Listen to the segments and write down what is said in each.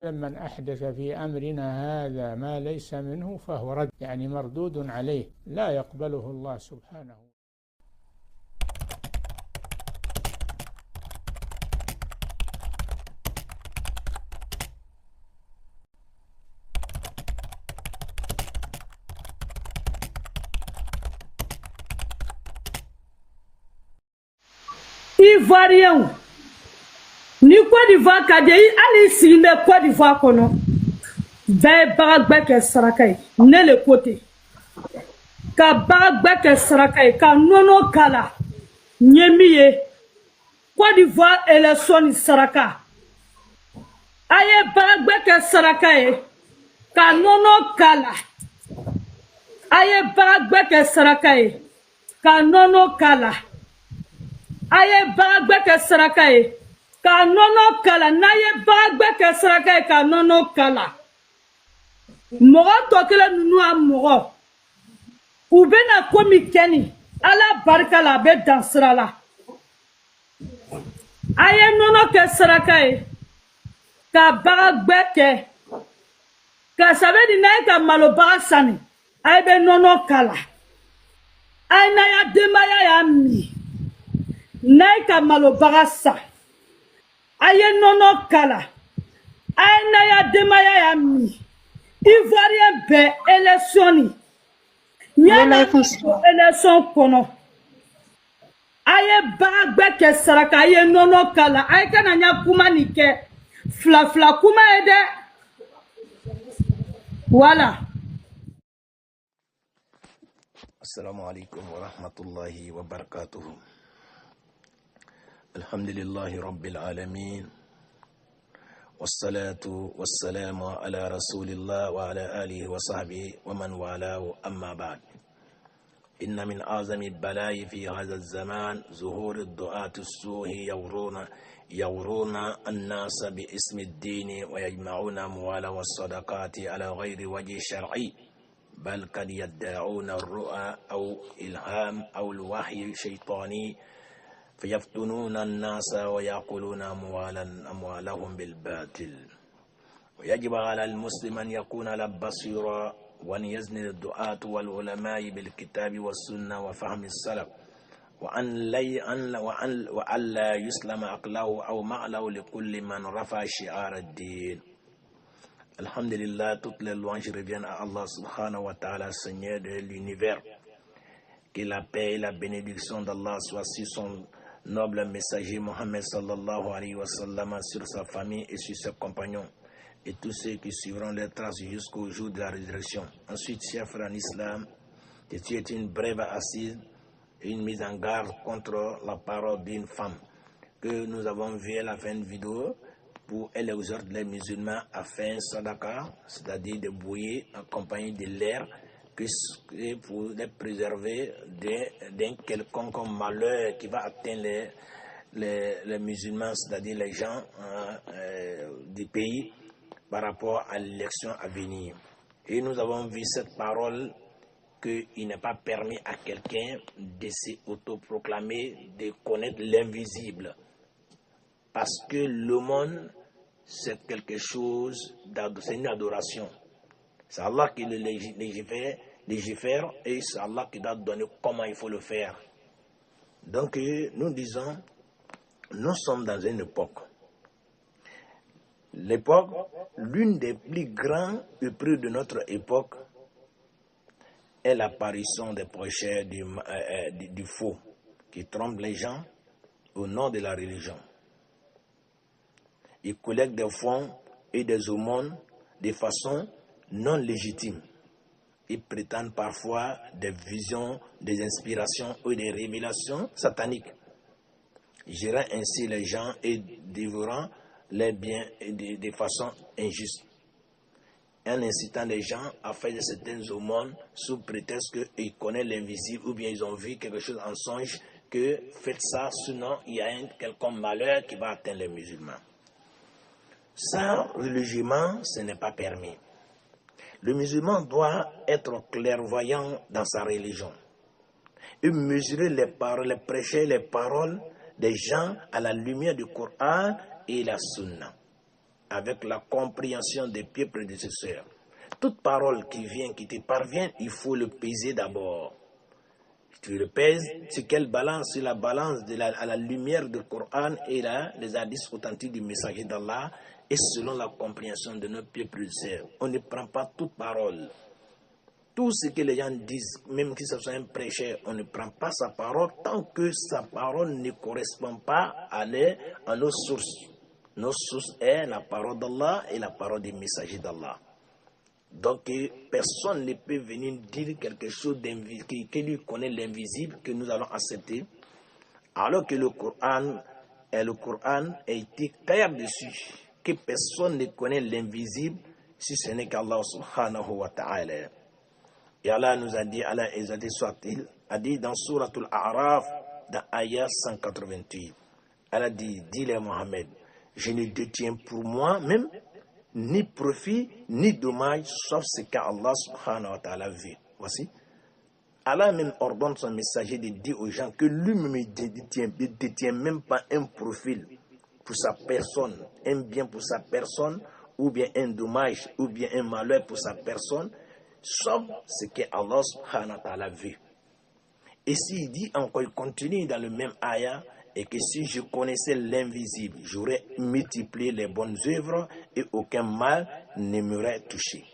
من أحدث في أمرنا هذا ما ليس منه فهو رد، يعني مردود عليه لا يقبله الله سبحانه. Ivoirien ni Côte d'Ivoire ka di ali signe Côte d'Ivoire kono be bagbe ke sarakai ne le côté ka bagbe ke sarakai ka nono kala nyemiye Côte d'Ivoire élection saraka aye bagbe ke sarakai ka nono kala aye bagbe ke sarakai ka nono kala aye bagbe ke sarakai ka nono kala naye bagbe ke sarakai ka nono kala mogo tokele nunu a mogo u bena komi keni ala barika la be dansira la aye nono ke sarakai ka bagbe ke ka sabedi naye ka malo baga sani aye be nono kala aye naya demaya ya mi naye ka malo baga sa aye nono kala aye naya demaya ya mi Ivoirien be élection nyana élection kono aye bagbe ke saraka aye nono kala aye kana nya kuma ni ke fla kuma ede voilà. Assalamu alaikum wa rahmatullahi wa barakatuh. Alhamdulillahi rabbil alamin. والصلاة والسلام على رسول الله وعلى آله وصحبه ومن والاه أما بعد. إن من أعظم البلاء في هذا الزمان ظهور الدعاة السوء يورون الناس باسم الدين ويجمعون أموال والصدقات على غير وجه شرعي، بل قد يدعون الرؤى أو إلهام أو الوحي الشيطاني فيفتنون الناس ويأكلون أموالهم بالباطل. ويجب على المسلم أن يكون على بصيرة وأن يزن الدعاة والعلماء بالكتاب والسنة وفهم السلف، وأن لا يسلم عقله أو معله لكل من رفع شعار الدين. Alhamdulillah, toutes les louanges reviennent à Allah subhanahu wa ta'ala, Seigneur de l'univers. Que la paix et la bénédiction d'Allah soient sur son noble messager Mohammed sallallahu alayhi wa sallam, sur sa famille et sur ses compagnons et tous ceux qui suivront leurs traces jusqu'au jour de la résurrection. Ensuite, chers frères en islam, tu es une brève assise et une mise en garde contre la parole d'une femme que nous avons vu à la fin de vidéo, pour elle exhorte les musulmans à faire un sadaqa, c'est-à-dire de bouillir en compagnie de l'air, pour les préserver d'un quelconque malheur qui va atteindre les musulmans, c'est-à-dire les gens du pays, par rapport à l'élection à venir. Et nous avons vu cette parole qu'il n'est pas permis à quelqu'un de s'autoproclamer, de connaître l'invisible. Parce que le monde, c'est quelque chose, c'est une adoration. C'est Allah qui le légifère et c'est Allah qui doit donner comment il faut le faire. Donc nous disons, nous sommes dans une époque. L'époque, l'une des plus grandes épreuves de notre époque est l'apparition des prêcheurs du faux qui trompent les gens au nom de la religion. Ils collectent des fonds et des aumônes de façon non légitime. Ils prétendent parfois des visions, des inspirations ou des révélations sataniques, gérant ainsi les gens et dévorant les biens de façon injuste, en incitant les gens à faire de certaines aumônes sous prétexte qu'ils connaissent l'invisible ou bien ils ont vu quelque chose en songe, que faites ça, sinon il y a un quelconque malheur qui va atteindre les musulmans. Ça, religieusement, ce n'est pas permis. Le musulman doit être clairvoyant dans sa religion et mesurer les paroles, prêcher les paroles des gens à la lumière du Coran et la Sunna. avec la compréhension des pieds prédécesseurs. Toute parole qui vient, qui te parvient, il faut le peser d'abord. Tu le pèses sur quelle balance? Sur la balance à la lumière du Coran et les hadiths authentiques du messager d'Allah et selon la compréhension de nos pieds prédécesseurs. On ne prend pas toute parole. Tout ce que les gens disent, même si ce soit un prêcheur, on ne prend pas sa parole tant que sa parole ne correspond pas à nos sources. Nos sources est la parole d'Allah et la parole des messagers d'Allah. Donc, personne ne peut venir dire quelque chose qui lui connaît l'invisible, que nous allons accepter, alors que le Coran a été clair dessus, que personne ne connaît l'invisible si ce n'est qu'Allah subhanahu wa ta'ala. Et Allah nous a dit, Allah soit-il, a dit dans Suratul A'raf, dans Ayah 188, Allah dit, dis-le Mohammed, je ne détiens pour moi-même ni profit, ni dommage, sauf ce qu'Allah subhanahu wa ta'ala veut. Voici. Allah même ordonne son messager de dire aux gens que lui-même ne détient même pas un profil pour sa personne, un bien pour sa personne, ou bien un dommage, ou bien un malheur pour sa personne, sauf ce que Allah subhanahu wa ta'ala veut. Et s'il dit encore, il continue dans le même ayah, et que si je connaissais l'invisible, j'aurais multiplié les bonnes œuvres et aucun mal ne m'aurait touché.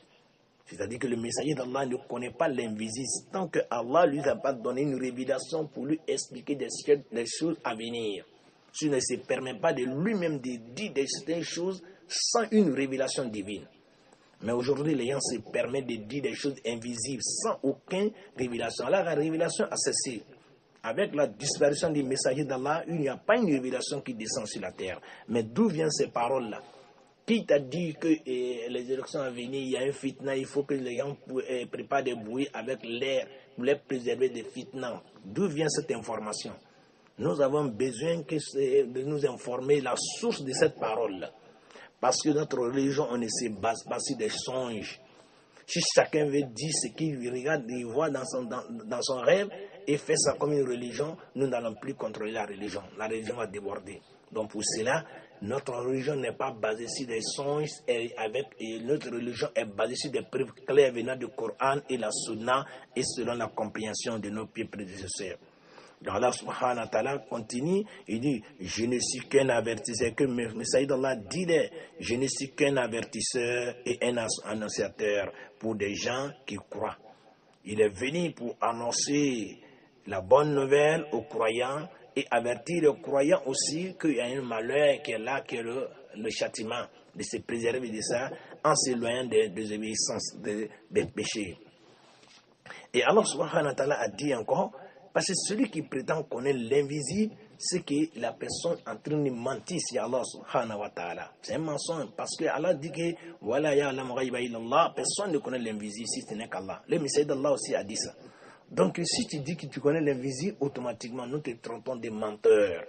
C'est-à-dire que le messager d'Allah ne connaît pas l'invisible tant que Allah lui a pas donné une révélation pour lui expliquer des choses à venir. S'il ne se permet pas de lui-même de dire des choses sans une révélation divine. Mais aujourd'hui, les gens se permettent de dire des choses invisibles sans aucune révélation. Alors la révélation a cessé. Avec la disparition des messagers d'Allah, il n'y a pas une révélation qui descend sur la terre. Mais d'où viennent ces paroles-là? Qui t'a dit que les élections à venir, il y a un fitna, il faut que les gens préparent des bouillies avec l'air pour les préserver des fitna? D'où vient cette information? Nous avons besoin de nous informer la source de cette parole-là. Parce que notre religion, on ne se base pas sur des songes. Si chacun veut dire ce qu'il regarde, il voit dans son rêve et fait ça comme une religion, nous n'allons plus contrôler la religion. La religion va déborder. Donc pour cela, notre religion n'est pas basée sur des songes et notre religion est basée sur des preuves claires venant du Coran et la Sunna et selon la compréhension de nos pieds prédécesseurs. Donc Allah subhanahu wa ta'ala continue, il dit, je ne suis qu'un avertisseur, que le messager d'Allah dit, je ne suis qu'un avertisseur et un annonciateur pour des gens qui croient. Il est venu pour annoncer la bonne nouvelle aux croyants et avertir les croyants aussi qu'il y a un malheur qui est là, qui est le châtiment, de se préserver de ça en s'éloignant des désobéissances, des péchés. Et Allah subhanahu wa ta'ala a dit encore, parce que celui qui prétend connaître l'invisible, c'est que la personne est en train de mentir sur Allah subhanahu wa ta'ala. C'est un mensonge parce que Allah dit que voilà, personne ne connaît l'invisible si ce n'est qu'Allah. Le messager d'Allah aussi a dit ça. Donc si tu dis que tu connais l'invisible, automatiquement nous te trompons de menteurs.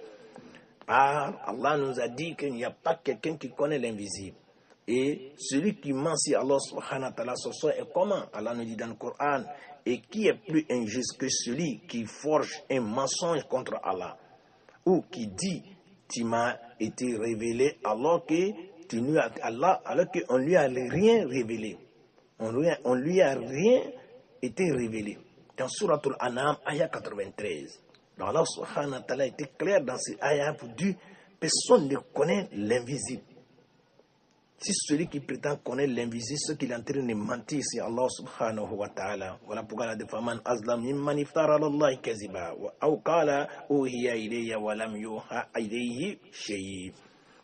Allah nous a dit qu'il n'y a pas quelqu'un qui connaît l'invisible. Et celui qui ment sur Allah subhanahu wa ta'ala ce soir est comment? Allah nous dit dans le Coran. Et qui est plus injuste que celui qui forge un mensonge contre Allah ou qui dit tu m'as été révélé alors que tu lui as Allah alors qu'on lui a rien révélé. On lui a rien été révélé. Dans Suratul An'am, ayah 93. Donc Allah subhanahu wa ta'ala était clair dans ces ayahs pour dire personne ne connaît l'invisible. Si celui qui prétend connaître l'invisible, ce qu'il est en train de mentir, c'est Allah subhanahu wa ta'ala. Voilà pourquoi la faman azlam mimman iftara alallahi kaziba wa aw qala uhiya ilayya wa lam yuha ilayhi shay.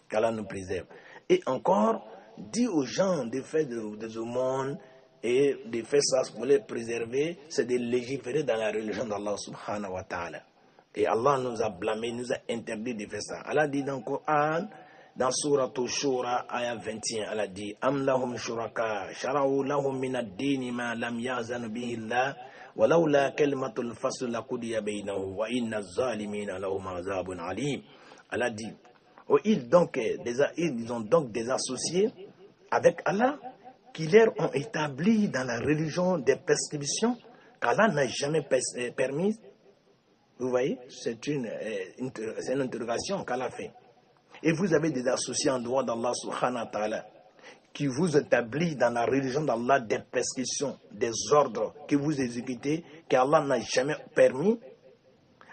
Qu'Allah nous préserve. Et encore, dit aux gens de faire des aumônes et de faire ça pour les préserver, c'est de légiférer dans la religion d'Allah subhanahu wa ta'ala. Et Allah nous a blâmé, nous a interdit de faire ça. Allah dit dans le Coran, dans Suratul Shura, ayah 21, Allah dit Am lahum shuraka, shara'u lahum min ad-dini ma lam ya'zanu bihi Allah, wa lawla kalimatul fasl laqudiya baynahu, wa inna az-zalimina lahum azabun alim. Allah dit, ils ont donc des associés avec Allah qui leur ont établi dans la religion des prescriptions qu'Allah n'a jamais permises. Vous voyez, c'est une interrogation qu'Allah fait. et vous avez des associés en dehors d'Allah subhanahu wa ta'ala, qui vous établit dans la religion d'Allah des prescriptions, des ordres que vous exécutez, qu'Allah n'a jamais permis,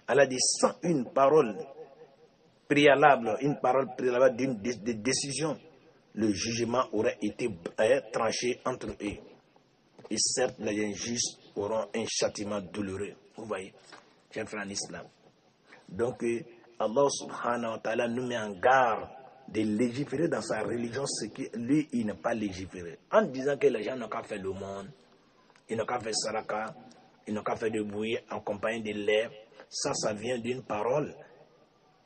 Allah dit sans une parole préalable d'une décision, le jugement aurait été tranché entre eux. Et certes, les injustes auront un châtiment douloureux. Vous voyez, chers frères en islam. Donc, Allah subhanahu wa ta'ala nous met en garde de légiférer dans sa religion ce que lui, il n'a pas légiféré. En disant que les gens n'ont qu'à faire le monde, ils n'ont qu'à faire saraka, ils n'ont qu'à faire de bruit en compagnie de l'air. Ça vient d'une parole.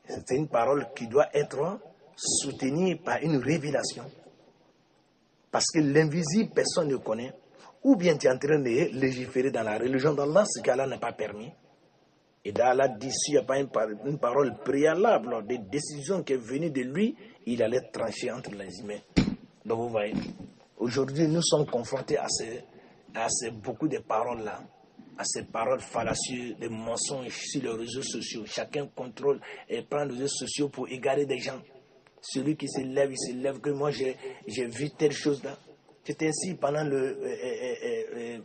C'est une parole qui doit être soutenue par une révélation. Parce que l'invisible, personne ne connaît. Ou bien tu es en train de légiférer dans la religion d'Allah, ce qu'Allah n'a pas permis. Et d'Allah dit, s'il n'y a pas une parole préalable, des décisions qui est venue de lui, il allait trancher entre les humains. Donc vous voyez, aujourd'hui nous sommes confrontés à beaucoup de paroles-là, à ces paroles fallacieuses, des mensonges sur les réseaux sociaux. Chacun contrôle et prend les réseaux sociaux pour égarer des gens. Celui qui se lève, il se lève que moi j'ai vu telle chose là. C'était ainsi pendant le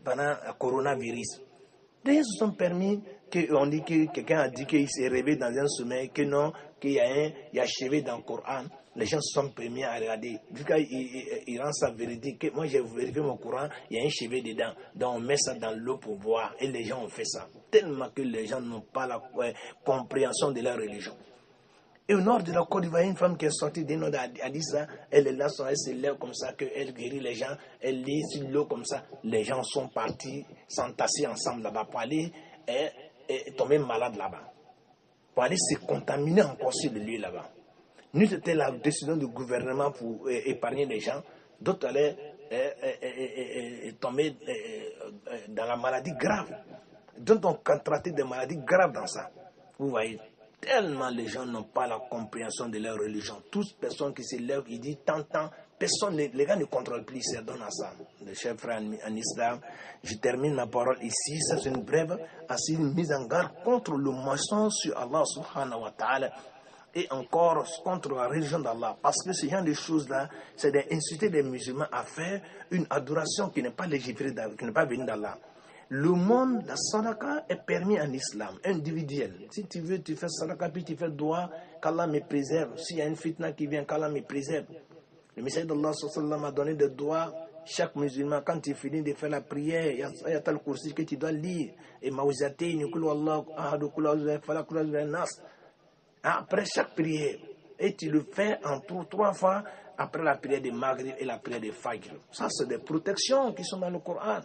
coronavirus. D'ailleurs, ils se sont permis qu'on dit que quelqu'un a dit qu'il s'est réveillé dans un sommeil, que non, qu'il y a chevet dans le Coran. Les gens se sont permis à regarder. Vu qu'il rend ça véridique, moi j'ai vérifié mon Coran, il y a un chevet dedans. Donc on met ça dans l'eau pour boire. Et les gens ont fait ça. Tellement que les gens n'ont pas la compréhension de leur religion. Et au nord de la Côte d'Ivoire, une femme qui est sortie d'un autre a dit ça, elle est là, elle se lève comme ça, qu'elle guérit les gens, elle lit sur l'eau comme ça. Les gens sont partis s'entasser ensemble là-bas pour aller tomber malade là-bas. Pour aller se contaminer encore sur le lieu là-bas. Nous, c'était la décision du gouvernement pour épargner les gens. D'autres allaient tomber dans la maladie grave. D'autres ont contracté des maladies graves dans ça. Vous voyez, tellement les gens n'ont pas la compréhension de leur religion. Toutes personnes qui se lèvent, ils disent tant, personne, les gars ne contrôlent plus, ils se donnent à ça. Les chers frères en islam, je termine ma parole ici. C'est une brève, assez une mise en garde contre le mensonge sur Allah subhanahu wa ta'ala et encore contre la religion d'Allah. Parce que ce genre de choses-là, c'est d'inciter les musulmans à faire une adoration qui n'est pas légiférée, qui n'est pas venue d'Allah. Le monde, la sadaka est permis en islam, individuel. Si tu veux, tu fais sadaka, puis tu fais dua, qu'Allah me préserve. S'il y a une fitna qui vient, qu'Allah me préserve. Le messager d'Allah sallallahu a donné des doigts. Chaque musulman, quand tu finis de faire la prière, il y a tel coursi que tu dois lire. Et maouzati, nikulu Allah, ahadu kula falakula nas. Après chaque prière, et tu le fais en trois fois après la prière de Maghrib et la prière de Fajr. Ça, c'est des protections qui sont dans le Coran.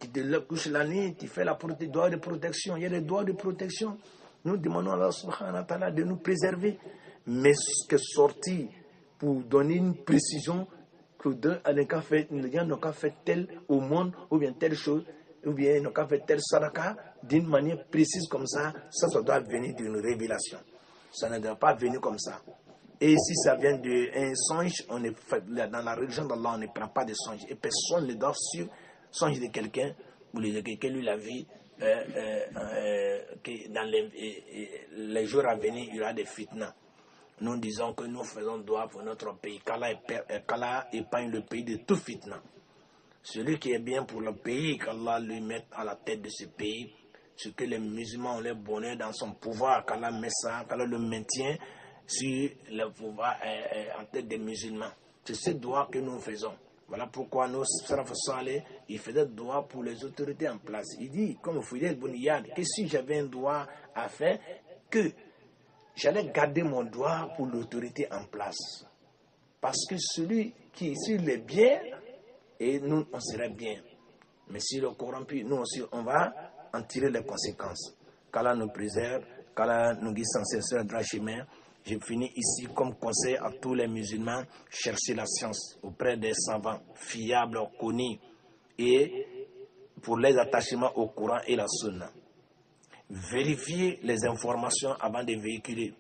Tu te couches la nuit, tu fais la doigt de protection. Il y a des doigts de protection. Nous demandons à Allah subhanahu wa ta'ala de nous préserver. Mais ce qui est sorti pour donner une précision que les gens n'ont qu'à faire tel au monde, ou bien telle chose, ou bien ils n'ont qu'à faire tel sadaka, d'une manière précise comme ça doit venir d'une révélation. Ça ne doit pas venir comme ça. Et si ça vient d'un songe, dans la religion d'Allah, on ne prend pas de songe. Et personne ne doit suivre songe de quelqu'un, ou de quelqu'un lui la vie, que dans les jours à venir, il y aura des fitnas. Nous disons que nous faisons droit pour notre pays, qu'Allah épargne le pays de tout fitna. Celui qui est bien pour le pays, qu'Allah lui mette à la tête de ce pays, ce que les musulmans ont le bonheur dans son pouvoir, qu'Allah met ça, qu'Allah le maintient sur le pouvoir en tête des musulmans. C'est ce droit que nous faisons. Voilà pourquoi nos salaf salih, il faisait droit pour les autorités en place. Il dit, comme Fidel Bouniyad, que si j'avais un droit à faire, que j'allais garder mon droit pour l'autorité en place. Parce que celui qui, s'il est bien, et nous, on serait bien. Mais s'il est corrompu, nous aussi, on va en tirer les conséquences. Qu'Allah nous préserve, qu'Allah nous guide sans cesse sur le droit chemin. Je finis ici comme conseil à tous les musulmans, chercher la science auprès des savants fiables, connus, et pour les attachements au Coran et la Sunna. Vérifiez les informations avant de véhiculer.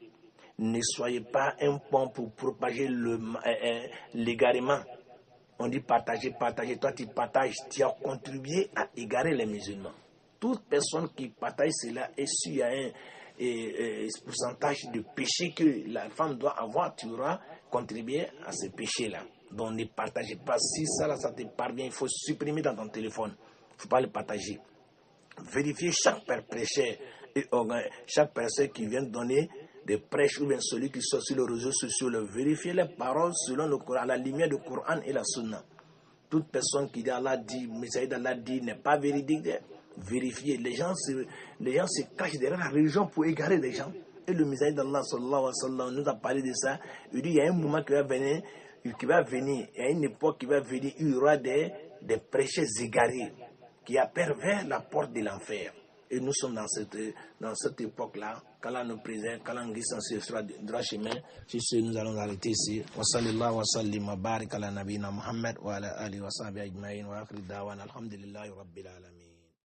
Ne soyez pas un pont pour propager l'égarement. On dit partager. Toi, tu partages. Tu as contribué à égarer les musulmans. Toute personne qui partage cela, et s'il y a pourcentage de péché que la femme doit avoir, tu auras contribué à ce péché-là. Donc ne partagez pas. Si ça te parvient, il faut supprimer dans ton téléphone. Il ne faut pas le partager. Vérifiez chaque prêcheur et chaque personne qui vient donner des prêches ou bien celui qui sort sur les réseaux sociaux. Vérifiez les paroles selon le Coran, à la lumière du Coran et la Sunna. Toute personne qui dit Allah dit, Messaïd d'Allah dit n'est pas véridique. Vérifiez. Les gens se cachent derrière la religion pour égarer les gens. Et le Messaïd d'Allah sallallahu alayhi wa sallam nous a parlé de ça. Il dit il y a un moment qui va venir, il y a une époque qui va venir, il y aura des prêcheurs égarés qui appellent vers la porte de l'enfer. Et nous sommes dans cette époque-là. Qu'Allah nous préserve, qu'Allah nous guide sur le droit chemin. Sur ce, nous allons arrêter ici. Wa sallallahu wa sallim wa barik ala nabina Muhammad wa ala alihi wa sahbihi ajma'in wa akhir da'wana alhamdulillahi rabbil alamin.